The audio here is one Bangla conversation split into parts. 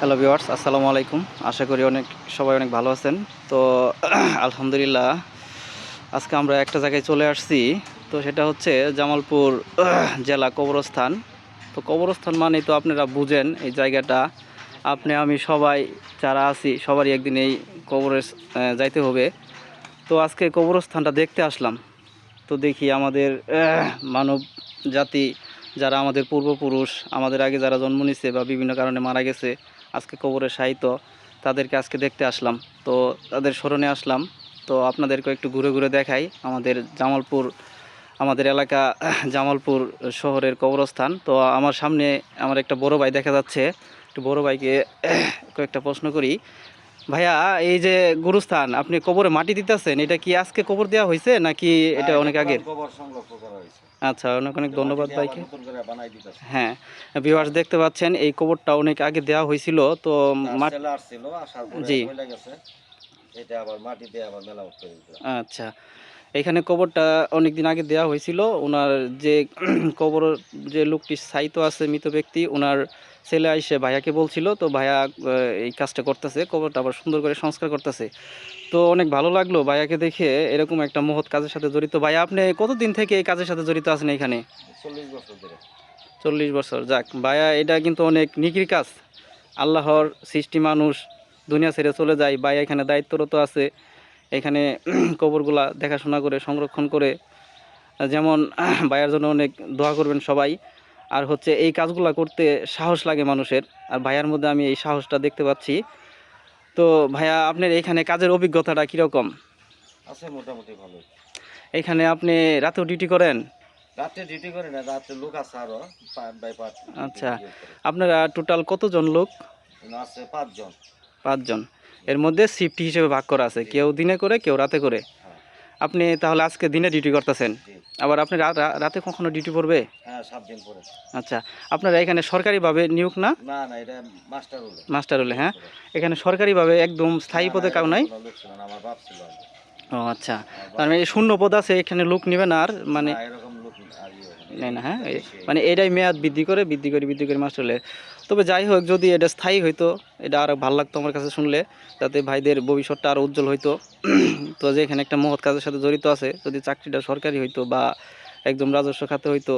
হ্যালো ভিউয়ার্স, আসসালামু আলাইকুম। আশা করি সবাই অনেক ভালো আছেন। তো আলহামদুলিল্লাহ, আজকে আমরা একটা জায়গায় চলে আসছি। তো সেটা হচ্ছে জামালপুর জেলা কবরস্থান। তো কবরস্থান মানে তো আপনারা বুঝেন এই জায়গাটা। আপনি আমি সবাই যারা আছি সবারই একদিন এই কবরে যাইতে হবে। তো আজকে কবরস্থানটা দেখতে আসলাম। তো দেখি আমাদের মানব জাতি যারা আমাদের পূর্বপুরুষ, আমাদের আগে যারা জন্ম নিছে বা বিভিন্ন কারণে মারা গেছে, আজকে কবরে শায়িত, তাদেরকে আজকে দেখতে আসলাম। তো তাদের স্মরণে আসলাম। তো আপনাদেরকে একটু ঘুরে ঘুরে দেখাই আমাদের জামালপুর, আমাদের এলাকা জামালপুর শহরের কবরস্থান। তো আমার সামনে আমার একটা বড় ভাই দেখা যাচ্ছে। একটু বড় ভাইকে কয়েকটা প্রশ্ন করি। ভাইয়া, এই যে গুরুস্থান আপনি কবরে মাটি দিতেছেন, এটা কি আজকে কবর দেওয়া হয়েছে নাকি না, এটা এটা অনেক পুরান আগের? কবর সংরক্ষণ করা হয়েছে। আচ্ছা, অনেক অনেক এটা মাটি ধন্যবাদ দিয়ে আবার ভাইকে। নতুন করে বানাই দিতেছে। হ্যাঁ, ভিউয়ার্স দেখতে পাচ্ছেন এই কবরটা অনেক আগে দেওয়া হয়েছিল। তো তার মাট ছেলে আসছিল, আসার পরে জি, বইলা গেছে। এটা আবার মাটি দিয়ে আবার মেরামত করে দিল। আচ্ছা। এখানে কবরটা অনেক দিন আগে দেওয়া হয়েছিল। ওনার যে কবর, যে লোকটি শায়িত আছে মৃত ব্যক্তি, ওনার ছেলে আইসে ভাইয়াকে বলছিল। তো ভাইয়া এই কাজটা করতেছে, কবরটা আবার সুন্দর করে সংস্কার করতেছে। তো অনেক ভালো লাগলো ভাইয়াকে দেখে, এরকম একটা মহৎ কাজের সাথে জড়িত। ভাইয়া, আপনি কতদিন থেকে এই কাজের সাথে জড়িত আছেন এখানে? 40 বছর ধরে। 40 বছর। যাক ভাইয়া, এটা কিন্তু অনেক নিকির কাজ। আল্লাহর সৃষ্টি মানুষ দুনিয়া ছেড়ে চলে যায়, ভাইয়া এখানে দায়িত্বরত আছে। এখানে কবরগুলা দেখাশোনা করে সংরক্ষণ করে, যেমন ভাইয়ার জন্য অনেক দোয়া করবেন সবাই। আর হচ্ছে এই কাজগুলা করতে সাহস লাগে মানুষের, আর ভাইয়ার মধ্যে আমি এই সাহসটা দেখতে পাচ্ছি। তো ভাইয়া, আপনার এখানে কাজের অভিজ্ঞতাটা কীরকম? আছে মোটামুটি ভালোই। এখানে আপনি রাতেও ডিউটি করেন? রাত্রে ডিউটি করে না, রাত্রে লোক আছে আরো 5 বাই 5 ডিউটি আচ্ছা, ইয়ে করে। আপনারা টোটাল কতজন লোক? আছে 5 জন। 5 জন। এর মধ্যে শিফট হিসেবে ভাগ করা আছে, জি, কেউ দিনে করে কেউ রাতে করে। হ্যাঁ, আপনি তাহলে আজকে দিনে ডিউটি করতেছেন, জি। আবার আপনি রাতে কখনো ডিউটি পড়বে? হ্যাঁ, 7 দিন পরে। আচ্ছা, আপনারা এখানে সরকারিভাবে নিয়োগ না? না, না, এটা মাস্টার হলো। মাস্টার হলে, লোক হ্যাঁ। ছিল। এখানে সরকারিভাবে একদম না, স্থায়ী না, পদে কাউ এরকম নাই? কোনো লোক ছিল না। আমার বাপ ছিল আগে। ও আচ্ছা, আমার তার বাপ মানে ছিল। শূন্য পদ আছে, এখানে লোক নেবে না আর, মানে না, এরকম লোক আর ইয়ে হবে না। নেয় না, হ্যাঁ। এইটা বেশি হয়ে মানে গেছে। এটাই মেয়াদ বৃদ্ধি করে বৃদ্ধি করে বৃদ্ধি করে মাস্টার হলে। তবে যাই হোক, যদি এটা স্থায়ী হইতো, এটা আরও ভালো লাগতো আমার কাছে শুনলে, যাতে ভাইদের ভবিষ্যৎটা আরও উজ্জ্বল হইতো। তো যে এখানে একটা মহৎ কাজের সাথে জড়িত আছে, যদি চাকরিটা সরকারি হইতো বা একদম রাজস্ব খাতে হইতো,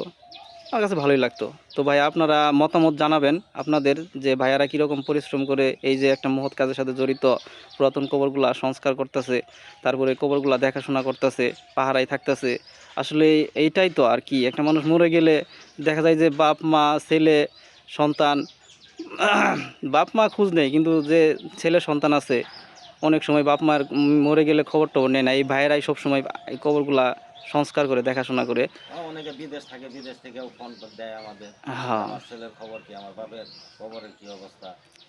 আমার কাছে ভালোই লাগতো। তো ভাই, আপনারা মতামত জানাবেন আপনাদের, যে ভাইয়ারা কীরকম পরিশ্রম করে এই যে একটা মহৎ কাজের সাথে জড়িত, পুরাতন কবরগুলা সংস্কার করতেছে, তারপরে কবরগুলা দেখাশোনা করতেছে, পাহারায় থাকতেছে। আসলে এইটাই তো আর কি, একটা মানুষ মরে গেলে দেখা যায় যে বাপ মা ছেলে সন্তান, বাপ মা খোঁজ নেই, কিন্তু যে ছেলে সন্তান আছে, অনেক সময় বাপ মার মরে গেলে খবর টবর নেয় না। এই ভাইয়েরাই সবসময় এই কবরগুলা সংস্কার করে দেখাশোনা করে। অনেকে বিদেশ থাকে, বিদেশ থেকেও ফোন দেয় আমাদের যে হ্যাঁ, আমার ছেলের খবর কি, আমার বাপের খবরের কি অবস্থা।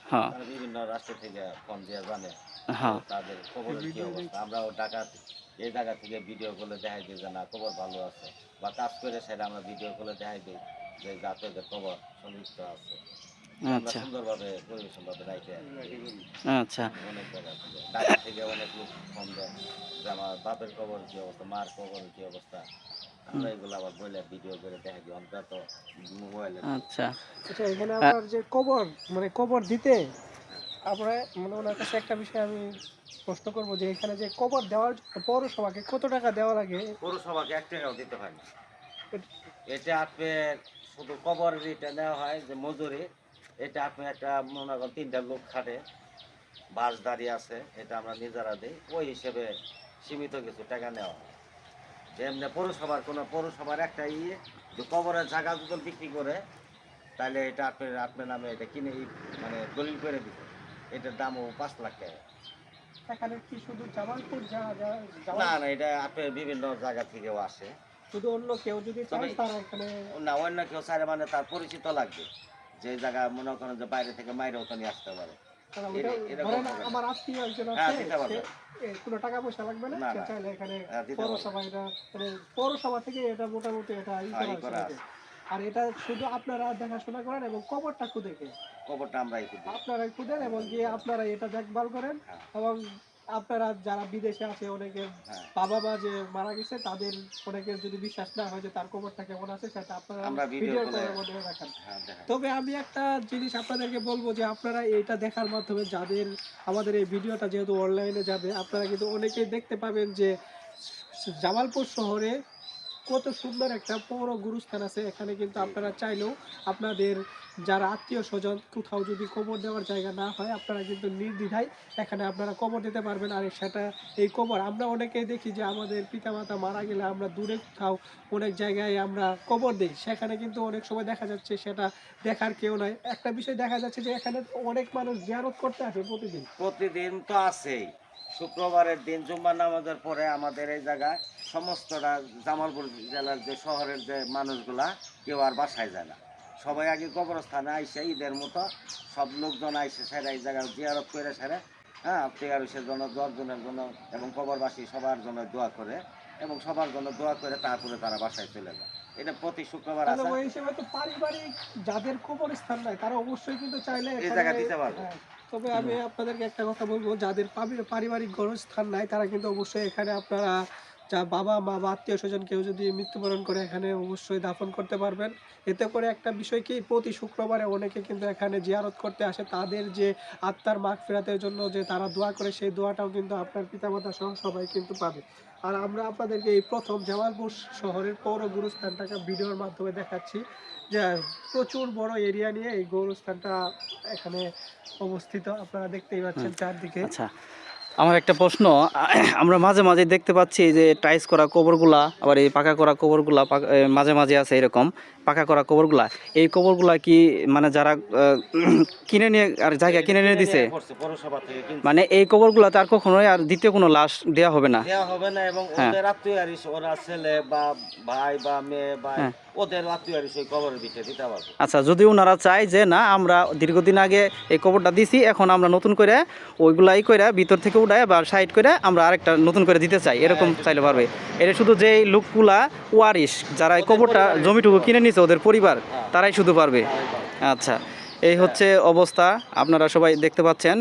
হ্যাঁ, তারা বিভিন্ন রাষ্ট্র থেকে ফোন দিয়ে জানে যে হ্যাঁ, তাদের খবরের কি অবস্থা। আমরাও ঢাকা এই জায়গা থেকে ভিডিও কলে দেখাই দিই যে না, খবর ভালো আছে, বা কাজ করে সেটা আমরা ভিডিও কলে দেখাই দিই যে জাতকের খবর সন্তুষ্ট আছে। আমরা আচ্ছা, সুন্দরভাবে পরিবেশনভাবে রাখি। আচ্ছা, অনেক জায়গা থেকে, ঢাকা থেকে অনেক লোক ফোন দেয় যে আমার বাপের খবর কি অবস্থা, মার খবর কি অবস্থা। হুম, আমরা এগুলো আবার বইলে ভিডিও করে দেখা দিই অন্তত মোবাইলের যুগ। আচ্ছা, আচ্ছা, এখানে আ আপনার যে কবর মানে কবর দিতে আমরা মানে ওনার কাছে একটা বিষয় আমি প্রশ্ন করব যে এখানে যে কবর দেওয়ার জন্য পৌরসভাকে কত টাকা দেওয়া লাগে? পৌরসভাকে 1 টাকাও দিতে হয় না। এট- এটা আপনার শুধু কবরের এটা নেওয়া হয় যে মজুরি। এটা আপনি একটা মনে করেন 3টা লোক খাটে, বাস দাঁড়িয়ে আছে, এটা আমরা নিজেরা দিই। ওই হিসেবে সীমিত কিছু টাকা নেওয়া হয়। যে এমনি পৌরসভার কোনো পৌরসভার একটা ইয়ে যে কবরের জায়গা যদি বিক্রি করে, তাহলে এটা আপনার নামে এটা কিনে মানে দলিল করে দিবে। এটার দামও 5 লাখ টাকা। এখানে কি শুধু জামালপুর না, না, এটা আপনার বিভিন্ন জায়গা থেকেও আসে। শুধু অন্য কেউ যদি তবে চায় তারা এখানে? না, অন্য কেউ চাইলে মানে তার পরিচিত লাগবে। যে জায়গা মনে করেন যে বাইরে থেকে মাইরেও তো নিয়ে আসতে পারে। তারা ওইটা এরকম ধরেন হবে না। আমার আত্মীয় একজন হ্যাঁ, আছে, দিতে সে পারবে। কোনো টাকা পয়সা লাগবে না, না, সে না, চাইলে এখানে হ্যাঁ, দিতে পারবে। পৌরসভা এটা মানে পৌরসভা থেকে এটা মোটামুটি এটা হ্যাঁ, করা ই করা হয়েছে। আছে। আর এটা শুধু আপনারা দেখাশোনা করেন এবং কবরটা খুদে খবরটা আমরাই তো দিই। আপনারাই খুঁজেন এবং আমরা গিয়ে নিজেরা। আপনারা এটা দেখভাল করেন হ্যাঁ, এবং আপনারা যারা বিদেশে আছে অনেকের হ্যাঁ। বাবা মা যে মারা গেছে তাদের অনেকের যদি বিশ্বাস না হয় যে তার কবরটা কেমন আছে সেটা আপনারা আমরা ভিডিও ভিডিও করে কলের মধ্যে দেখান। দেখাই। তবে আমি একটা জিনিস আপনাদেরকে বলবো যে আপনারা এটা দেখার মাধ্যমে যাদের আমাদের এই ভিডিওটা যেহেতু অনলাইনে যাবে আপনারা কিন্তু অনেকেই দেখতে পাবেন যে জামালপুর শহরে কত সুন্দর একটা পৌর গুরুস্থান আছে। এখানে কিন্তু আপনারা চাইলেও আপনাদের যারা আত্মীয় স্বজন কোথাও যদি কবর দেওয়ার জায়গা না হয় আপনারা কিন্তু নির্দ্বিধায় এখানে আপনারা কবর দিতে পারবেন। আর সেটা এই কবর আমরা অনেকেই দেখি যে আমাদের পিতামাতা মারা গেলে আমরা দূরে কোথাও অনেক জায়গায় আমরা কবর দিই, সেখানে কিন্তু অনেক সময় দেখা যাচ্ছে সেটা দেখার কেউ নাই। একটা বিষয় দেখা যাচ্ছে যে এখানে অনেক মানুষ জিয়ারত করতে আসে প্রতিদিন। প্রতিদিন তো আছেই। শুক্রবারের দিন জুম্মার নামাজের পরে আমাদের এই জায়গায় সমস্তটা জামালপুর জেলার যে শহরের যে মানুষগুলা কেউ আর বাসায় যায় না, সবাই আগে কবরস্থানে আইসে ঈদের মতো সব লোকজন আইসে সেরা এই জায়গায় জিয়ারত করে সেরে, হ্যাঁ, প্রেয়ারুসের জন্য, দশজনের জন্য এবং কবরবাসী সবার জন্য দোয়া করে এবং সবার জন্য দোয়া করে তারপরে তারা বাসায় চলে যায়। এটা প্রতি শুক্রবার তাহলে আছে। ওই হিসেবে তো পারিবারিক যাদের কবরস্থান নাই তারা অবশ্যই কিন্তু চাইলে এই এখানে, জায়গা দিতে পারবে। হ্যাঁ, তবে আমি আপনাদেরকে একটা কথা বলবো, যাদের পারিবারিক গণস্থান নাই তারা কিন্তু অবশ্যই এখানে আপনারা যা বাবা মা বা আত্মীয় স্বজন কেউ যদি মৃত্যুবরণ করে এখানে অবশ্যই দাফন করতে পারবেন। এতে করে একটা বিষয় কি, প্রতি শুক্রবারে অনেকে কিন্তু এখানে জিয়ারত করতে আসে, তাদের যে আত্মার মাগফিরাতের জন্য যে তারা দোয়া করে সেই দোয়াটাও কিন্তু আপনার পিতামাতা সহ সবাই কিন্তু পাবে। আর আমরা আপনাদেরকে এই প্রথম জামালপুর শহরের পৌর গুরুস্থানটাকে ভিডিওর মাধ্যমে দেখাচ্ছি যে প্রচুর বড় এরিয়া নিয়ে এই গৌরস্থানটা এখানে অবস্থিত। আপনারা দেখতেই পাচ্ছেন চারদিকে। আচ্ছা, আমার একটা প্রশ্ন, আমরা মাঝে মাঝে দেখতে পাচ্ছি যে টাইস করা কবরগুলা, আবার এই পাকা করা কবরগুলা মাঝে মাঝে আছে এরকম পাকা করা কবরগুলা। এই কবরগুলা কি মানে যারা কিনে নিয়ে আর জায়গা কিনে নিয়ে দিছে, পৌরসভা থেকে কিনছে। মানে এই কবরগুলা তার কখনোই আর দ্বিতীয় কোনো লাশ দেওয়া হবে না? দেওয়া হবে না, এবং হ্যাঁ। ওদের আত্মীয়ারিস, ওরা ছেলে বা ভাই বা মেয়ে বা হ্যাঁ। ওদের আত্মীয়ারিস ওই কবরের ভিতরে দিতে পারবে। আচ্ছা, যদি ওনারা চায় যে না আমরা দীর্ঘদিন আগে এই কবরটা দিছি, এখন আমরা নতুন করে ওইগুলাই করে ভিতর থেকে উঠায় বা সাইড করে আমরা আরেকটা নতুন করে দিতে চাই, এরকম চাইলে পারবে? এটা শুধু যেই লোকগুলা ওয়ারিশ যারা এই কবরটা জমিটুকু কিনে নিছে ওদের পরিবার, তারাই শুধু পারবে। আচ্ছা, এই হচ্ছে অবস্থা, আপনারা সবাই দেখতে পাচ্ছেন।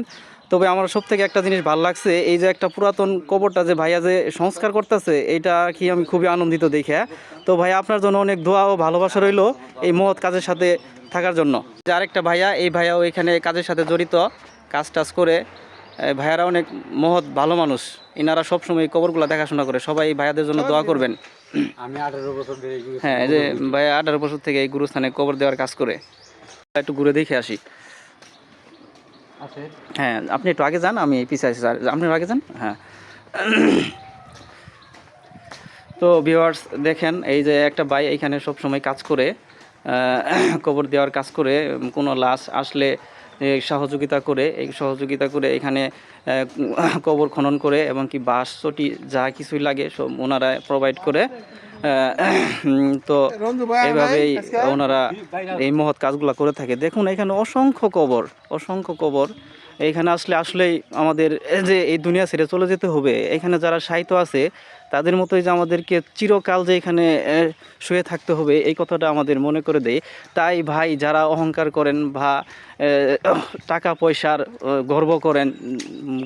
তবে আমার সব থেকে একটা জিনিস ভালো লাগছে, এই যে একটা পুরাতন কবরটা যে ভাইয়া যে সংস্কার করতেছে, এইটা কি আমি খুবই আনন্দিত দেখে। তো ভাইয়া আপনার জন্য অনেক দোয়া ও ভালোবাসা রইলো এই মহৎ কাজের সাথে থাকার জন্য। যে আরেকটা ভাইয়া, এই ভাইয়াও এখানে কাজের সাথে জড়িত, কাজ টাজ করে। এই ভাইয়ারা অনেক মহৎ ভালো মানুষ, ইনারা সবসময় এই কবরগুলো দেখাশোনা করে। সবাই এই ভাইয়াদের জন্য দোয়া করবেন। আমি 18 বছর ধরে হ্যাঁ, এই যে ভাইয়া 18 বছর থেকে এই গুরুস্থানে কবর দেওয়ার কাজ করে। একটু ঘুরে দেখে আসি। আছে। হ্যাঁ, আপনি একটু আগে যান, আমি পিছিয়ে আছি স্যার, আপনি আগে যান। হ্যাঁ। তো ভিউয়ার্স দেখেন, এই যে একটা ভাই এইখানে সব সময় কাজ করে, কবর দেওয়ার কাজ করে, কোনো লাশ আসলে সহযোগিতা করে, এই সহযোগিতা করে এখানে কবর খনন করে, এবং কি বাঁশ চটি যা কিছুই লাগে সব ওনারা প্রোভাইড করে। তো এইভাবেই ওনারা এই মহৎ কাজগুলো করে থাকে। দেখুন এখানে অসংখ্য কবর, অসংখ্য কবর। এইখানে আসলেই আমাদের যে এই দুনিয়া ছেড়ে চলে যেতে হবে, এখানে যারা সাহিত্য আছে তাদের মতোই যে আমাদেরকে চিরকাল যে এখানে শুয়ে থাকতে হবে, এই কথাটা আমাদের মনে করে দেয়। তাই ভাই, যারা অহংকার করেন বা টাকা পয়সার গর্ব করেন,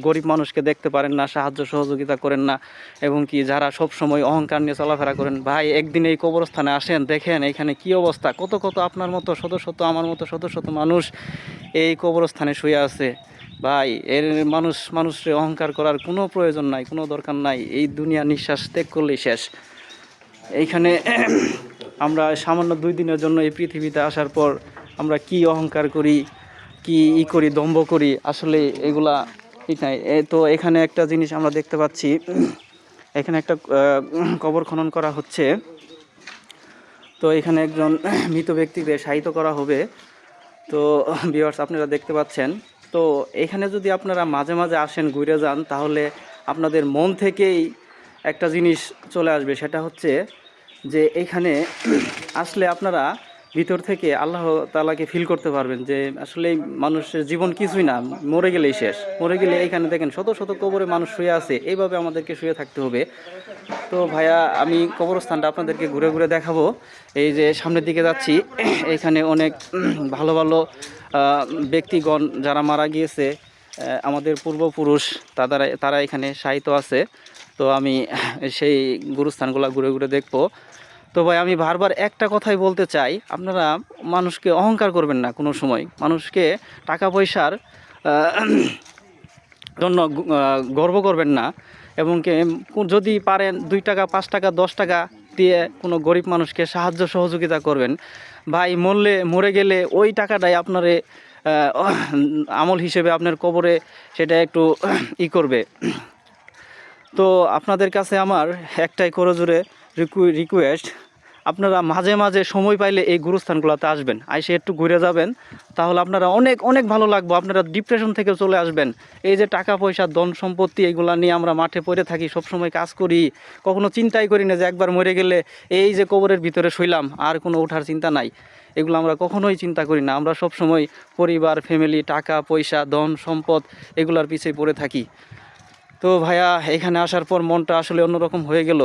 গরিব মানুষকে দেখতে পারেন না, সাহায্য সহযোগিতা করেন না, এবং কি যারা সব সময় অহংকার নিয়ে চলাফেরা করেন, ভাই একদিন এই কবরস্থানে আসেন, দেখেন এখানে কি অবস্থা। কত কত আপনার মতো শত শত, আমার মতো শত শত মানুষ এই কবরস্থানে শুয়ে আছে। ভাই, এর মানুষের অহংকার করার কোনো প্রয়োজন নাই, কোনো দরকার নাই। এই দুনিয়া নিঃশ্বাস ত্যাগ করলেই শেষ। এইখানে আমরা সামান্য 2 দিনের জন্য এই পৃথিবীতে আসার পর আমরা কি অহংকার করি, কি করি, দম্ভ করি, আসলে এগুলা ঠিক নাই। তো এখানে একটা জিনিস আমরা দেখতে পাচ্ছি, এখানে একটা কবর খনন করা হচ্ছে। তো এখানে একজন মৃত ব্যক্তিকে শায়িত করা হবে। তো ভিউয়ার্স আপনারা দেখতে পাচ্ছেন। তো এখানে যদি আপনারা মাঝে মাঝে আসেন, ঘুরে যান, তাহলে আপনাদের মন থেকেই একটা জিনিস চলে আসবে, সেটা হচ্ছে যে এখানে আসলে আপনারা ভিতর থেকে আল্লাহ তাআলাকে ফিল করতে পারবেন যে আসলে মানুষের জীবন কিছুই না, মরে গেলেই শেষ। মরে গেলে এখানে দেখেন শত শত কবরে মানুষ শুয়ে আছে, এইভাবে আমাদেরকে শুয়ে থাকতে হবে। তো ভাইয়া, আমি কবরস্থানটা আপনাদেরকে ঘুরে ঘুরে দেখাবো। এই যে সামনের দিকে যাচ্ছি, এখানে অনেক ভালো ভালো ব্যক্তিগণ যারা মারা গিয়েছে, আমাদের পূর্বপুরুষ তারা এখানে শায়িত আছে। তো আমি সেই গুরুস্থানগুলো ঘুরে ঘুরে দেখবো। তো ভাই আমি বারবার একটা কথাই বলতে চাই, আপনারা মানুষকে অহংকার করবেন না কোনো সময়, মানুষকে টাকা পয়সার জন্য গর্ব করবেন না, এবং যদি পারেন 2 টাকা 5 টাকা 10 টাকা দিয়ে কোনো গরিব মানুষকে সাহায্য সহযোগিতা করবেন। ভাই মরে গেলে ওই টাকাটাই আপনারে আমল হিসেবে আপনার কবরে সেটা একটু করবে। তো আপনাদের কাছে আমার একটাই করজোরে রিকোয়েস্ট, আপনারা মাঝে মাঝে সময় পাইলে এই গুরুস্থানগুলোতে আসবেন, আইসে একটু ঘুরে যাবেন, তাহলে আপনারা অনেক অনেক ভালো লাগবে, আপনারা ডিপ্রেশন থেকে চলে আসবেন। এই যে টাকা পয়সা ধন সম্পত্তি এগুলো নিয়ে আমরা মাঠে পড়ে থাকি, সবসময় কাজ করি, কখনো চিন্তাই করি না যে একবার মরে গেলে এই যে কবরের ভিতরে শুইলাম আর কোনো ওঠার চিন্তা নাই, এগুলো আমরা কখনোই চিন্তা করি না। আমরা সবসময় পরিবার, ফ্যামিলি, টাকা পয়সা, ধন সম্পদ এগুলার পিছিয়ে পড়ে থাকি। তো ভাইয়া এখানে আসার পর মনটা আসলে অন্যরকম হয়ে গেল।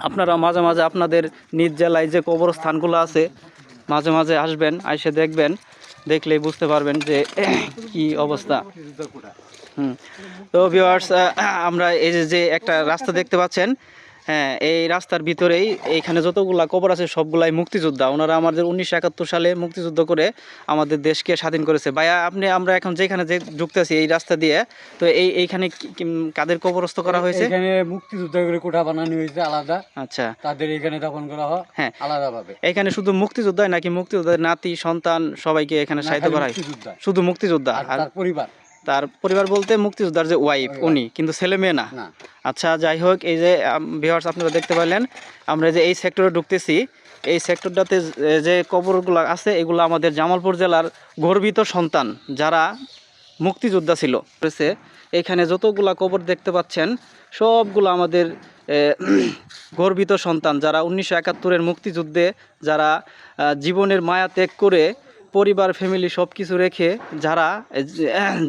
আপনারা মাঝে মাঝে আপনাদের নিজ জেলায় যে কবরস্থানগুলো আছে মাঝে মাঝে আসবেন, এসে দেখবেন, দেখলেই বুঝতে পারবেন যে কি অবস্থা। তো ভিউয়ার্স, আমরা এই যে একটা রাস্তা দেখতে পাচ্ছেন, হ্যাঁ এই রাস্তার ভিতরেই এইখানে যতগুলা কবর আছে সবগুলাই মুক্তিযোদ্ধা। ওনারা আমাদের 1971 সালে মুক্তিযুদ্ধ করে আমাদের দেশকে স্বাধীন করেছে। ভাইয়া আমরা এখন যেখানে ঢুকতেছি এই রাস্তা দিয়ে, তো এইখানে কাদের কবরস্থ করা হয়েছে? এখানে মুক্তিযোদ্ধা করে কোঠা বানানো হয়েছে আলাদা। আচ্ছা, তাদের এখানে দাফন করা হয় হ্যাঁ আলাদাভাবে। এখানে শুধু মুক্তিযোদ্ধাই নাকি মুক্তিযোদ্ধার নাতি সন্তান সবাইকে এখানে শায়িত করা হয়? শুধু মুক্তিযোদ্ধা আর তার পরিবার বলতে মুক্তিযোদ্ধার যে ওয়াইফ উনি, কিন্তু ছেলে মেয়ে না। আচ্ছা যাই হোক, এই যে ভিউয়ার্স আপনারা দেখতে পাইলেন, আমরা যে এই সেক্টরে ঢুকতেছি, এই সেক্টরটাতে যে কবরগুলো আছে এগুলো আমাদের জামালপুর জেলার গর্বিত সন্তান যারা মুক্তিযোদ্ধা ছিল। এখানে যতগুলা কবর দেখতে পাচ্ছেন সবগুলো আমাদের গর্বিত সন্তান যারা 1971-এর মুক্তিযুদ্ধে যারা জীবনের মায়া ত্যাগ করে পরিবার ফ্যামিলি সব কিছু রেখে যারা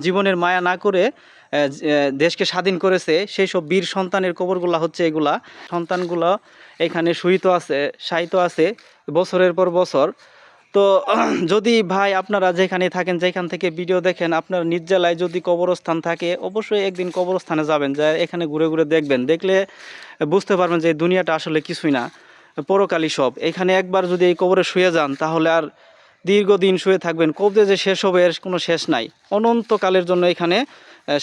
জীবনের মায়া না করে দেশকে স্বাধীন করেছে, সেই সব বীর সন্তানের কবরগুলো হচ্ছে এগুলা। সন্তানগুলো এখানে শায়িত আছে বছরের পর বছর। তো যদি ভাই আপনারা যেখানে থাকেন, যেখান থেকে ভিডিও দেখেন, আপনার নিজ জেলায় যদি কবরস্থান থাকে অবশ্যই একদিন কবরস্থানে যাবেন, যা এখানে ঘুরে ঘুরে দেখবেন, দেখলে বুঝতে পারবেন যে দুনিয়াটা আসলে কিছুই না, পরকালই সব। এখানে একবার যদি এই কবরে শুয়ে যান তাহলে আর দীর্ঘদিন শুয়ে থাকবেন, কবরে যে শেষ হবে এর কোনো শেষ নাই, অনন্তকালের জন্য এখানে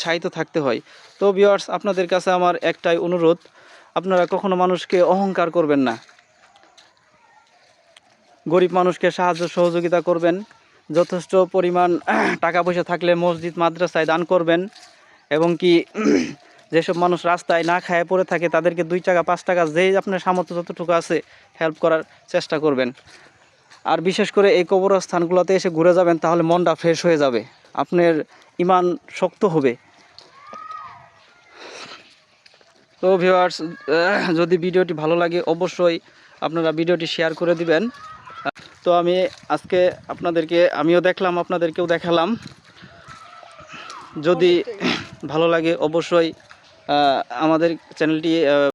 শায়িত থাকতে হয়। তো ভিউয়ার্স আপনাদের কাছে আমার একটাই অনুরোধ, আপনারা কখনো মানুষকে অহংকার করবেন না, গরিব মানুষকে সাহায্য সহযোগিতা করবেন, যথেষ্ট পরিমাণ টাকা পয়সা থাকলে মসজিদ মাদ্রাসায় দান করবেন, এবং কি যেসব মানুষ রাস্তায় না খায় পড়ে থাকে তাদেরকে 2 টাকা 5 টাকা যেই আপনার সামর্থ্য যতটুকু আছে হেল্প করার চেষ্টা করবেন। আর বিশেষ করে এই কবরস্থানগুলোতে এসে ঘুরে যাবেন, তাহলে মনটা ফ্রেশ হয়ে যাবে, আপনার ঈমান শক্ত হবে। তো ভিউয়ার্স, যদি ভিডিওটি ভালো লাগে অবশ্যই আপনারা ভিডিওটি শেয়ার করে দিবেন। তো আমি আজকে আমিও দেখলাম, আপনাদেরকেও দেখালাম। যদি ভালো লাগে অবশ্যই আমাদের চ্যানেলটি